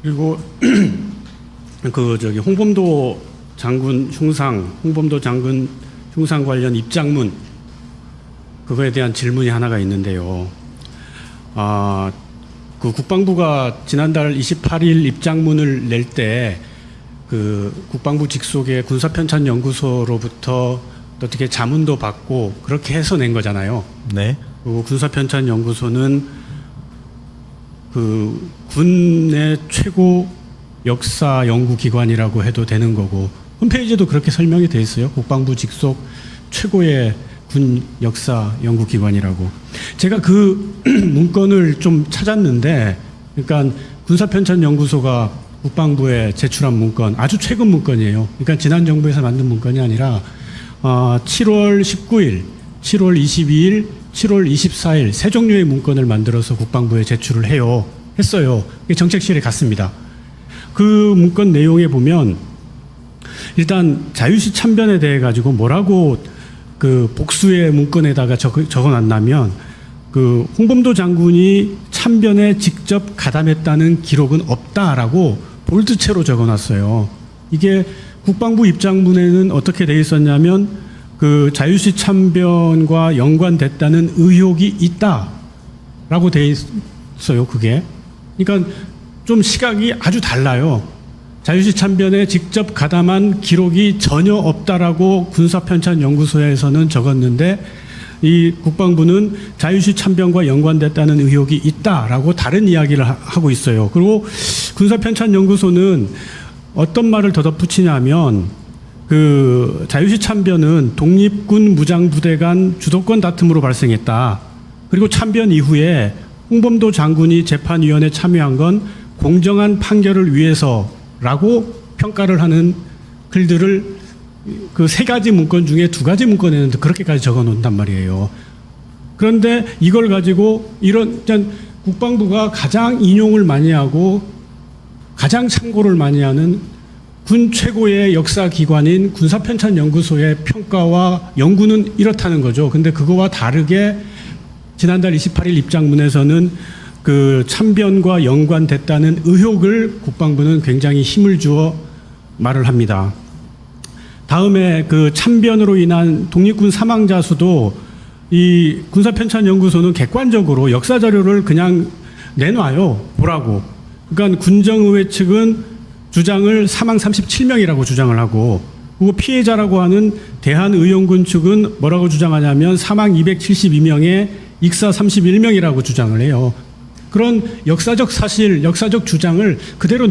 그리고 홍범도 장군 흉상 관련 입장문 그거에 대한 질문이 하나가 있는데요. 그 국방부가 지난달 28일 입장문을 낼 때 그 국방부 직속의 군사편찬연구소로부터 어떻게 자문도 받고 그렇게 해서 낸 거잖아요. 네. 그리고 군사편찬연구소는 그 군의 최고 역사 연구기관이라고 해도 되는 거고 홈페이지에도 그렇게 설명이 돼 있어요. 국방부 직속 최고의 군 역사 연구기관이라고. 제가 그 문건을 좀 찾았는데, 그러니까 군사편찬연구소가 국방부에 제출한 문건, 아주 최근 문건이에요. 그러니까 지난 정부에서 만든 문건이 아니라 7월 19일, 7월 22일, 7월 24일 세 종류의 문건을 만들어서 국방부에 제출을 했어요. 정책실에 갔습니다. 그 문건 내용에 보면 일단 자유시 참변에 대해 가지고 뭐라고 그 복수의 문건에다가 적어놨냐면 그 홍범도 장군이 참변에 직접 가담했다는 기록은 없다라고 볼드체로 적어놨어요. 이게 국방부 입장문에는 어떻게 돼 있었냐면 그 자유시 참변과 연관됐다는 의혹이 있다라고 돼 있어요. 그게. 그러니까 좀 시각이 아주 달라요. 자유시 참변에 직접 가담한 기록이 전혀 없다라고 군사편찬연구소에서는 적었는데 이 국방부는 자유시 참변과 연관됐다는 의혹이 있다라고 다른 이야기를 하고 있어요. 그리고 군사편찬연구소는 어떤 말을 더 덧붙이냐면 그 자유시 참변은 독립군 무장부대 간 주도권 다툼으로 발생했다. 그리고 참변 이후에 홍범도 장군이 재판위원회에 참여한 건 공정한 판결을 위해서라고 평가를 하는 글들을 그 세 가지 문건 중에 두 가지 문건에는 그렇게까지 적어 놓는단 말이에요. 그런데 이걸 가지고 일단 국방부가 가장 인용을 많이 하고 가장 참고를 많이 하는 군 최고의 역사기관인 군사편찬연구소의 평가와 연구는 이렇다는 거죠. 근데 그거와 다르게 지난달 28일 입장문에서는 그 참변과 연관됐다는 의혹을 국방부는 굉장히 힘을 주어 말을 합니다. 다음에 그 참변으로 인한 독립군 사망자 수도 이 군사편찬연구소는 객관적으로 역사 자료를 그냥 내놔요. 보라고. 그러니까 군정의회 측은 주장을 사망 37명이라고 주장을 하고, 그리고 피해자라고 하는 대한의용군 측은 뭐라고 주장하냐면 사망 272명에 익사 31명이라고 주장을 해요. 그런 역사적 사실, 역사적 주장을 그대로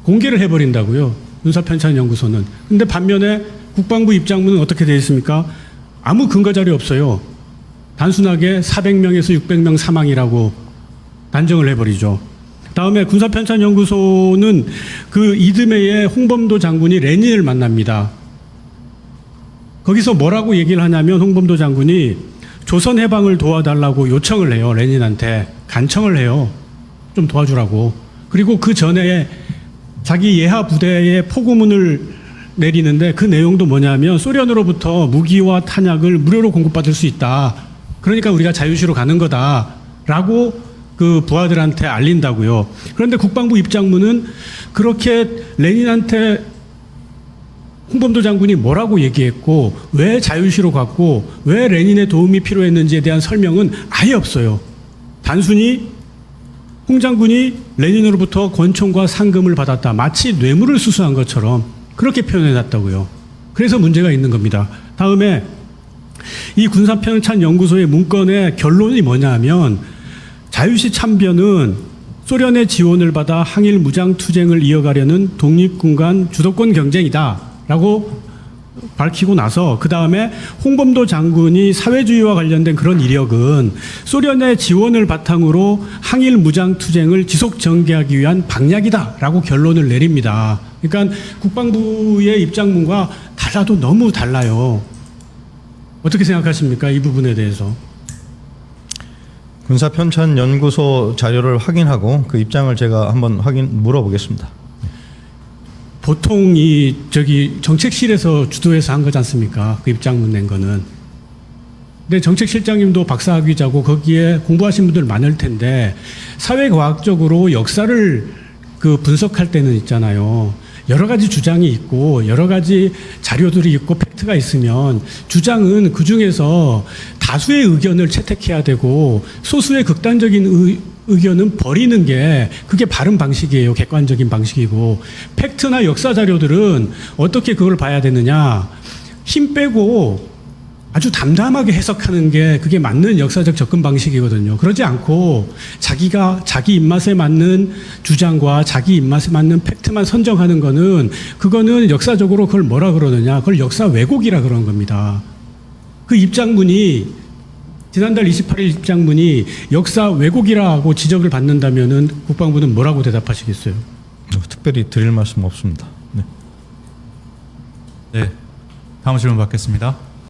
공개를 해버린다고요. 군사편찬연구소는. 근데 반면에 국방부 입장문은 어떻게 되어 있습니까? 아무 근거 자료 없어요. 단순하게 400명에서 600명 사망이라고 단정을 해버리죠. 다음에 군사편찬연구소는 그 이듬해에 홍범도 장군이 레닌을 만납니다. 거기서 뭐라고 얘기를 하냐면 홍범도 장군이 조선 해방을 도와달라고 요청을 해요. 레닌한테 간청을 해요. 좀 도와주라고. 그리고 그 전에 자기 예하 부대에 포고문을 내리는데 그 내용도 뭐냐면 소련으로부터 무기와 탄약을 무료로 공급받을 수 있다. 그러니까 우리가 자유시로 가는 거다라고 그 부하들한테 알린다고요. 그런데 국방부 입장문은 그렇게 레닌한테 홍범도 장군이 뭐라고 얘기했고 왜 자유시로 갔고 왜 레닌의 도움이 필요했는지에 대한 설명은 아예 없어요. 단순히 홍 장군이 레닌으로부터 권총과 상금을 받았다. 마치 뇌물을 수수한 것처럼 그렇게 표현해놨다고요. 그래서 문제가 있는 겁니다. 다음에 이 군사편찬연구소의 문건의 결론이 뭐냐면 자유시 참변은 소련의 지원을 받아 항일 무장투쟁을 이어가려는 독립군 간 주도권 경쟁이다 라고 밝히고 나서 그 다음에 홍범도 장군이 사회주의와 관련된 그런 이력은 소련의 지원을 바탕으로 항일 무장투쟁을 지속 전개하기 위한 방략이다 라고 결론을 내립니다. 그러니까 국방부의 입장문과 달라도 너무 달라요. 어떻게 생각하십니까? 이 부분에 대해서. 군사편찬연구소 자료를 확인하고 그 입장을 제가 한번 물어보겠습니다. 보통 정책실에서 주도해서 한 거지 않습니까? 그 입장문 낸 거는. 근데 정책실장님도 박사학위자고 거기에 공부하신 분들 많을 텐데 사회과학적으로 역사를 그 분석할 때는 있잖아요. 여러 가지 주장이 있고 여러 가지 자료들이 있고 팩트가 있으면 주장은 그 중에서 다수의 의견을 채택해야 되고 소수의 극단적인 의견은 버리는 게 그게 바른 방식이에요. 객관적인 방식이고 팩트나 역사 자료들은 어떻게 그걸 봐야 되느냐. 힘 빼고 아주 담담하게 해석하는 게 그게 맞는 역사적 접근 방식이거든요. 그러지 않고 자기가 자기 입맛에 맞는 주장과 자기 입맛에 맞는 팩트만 선정하는 거는 그거는 역사적으로 그걸 뭐라 그러느냐. 그걸 역사 왜곡이라 그런 겁니다. 그 입장문이 지난달 28일 입장문이 역사 왜곡이라고 지적을 받는다면은 국방부는 뭐라고 대답하시겠어요? 특별히 드릴 말씀 없습니다. 네. 네. 다음 질문 받겠습니다.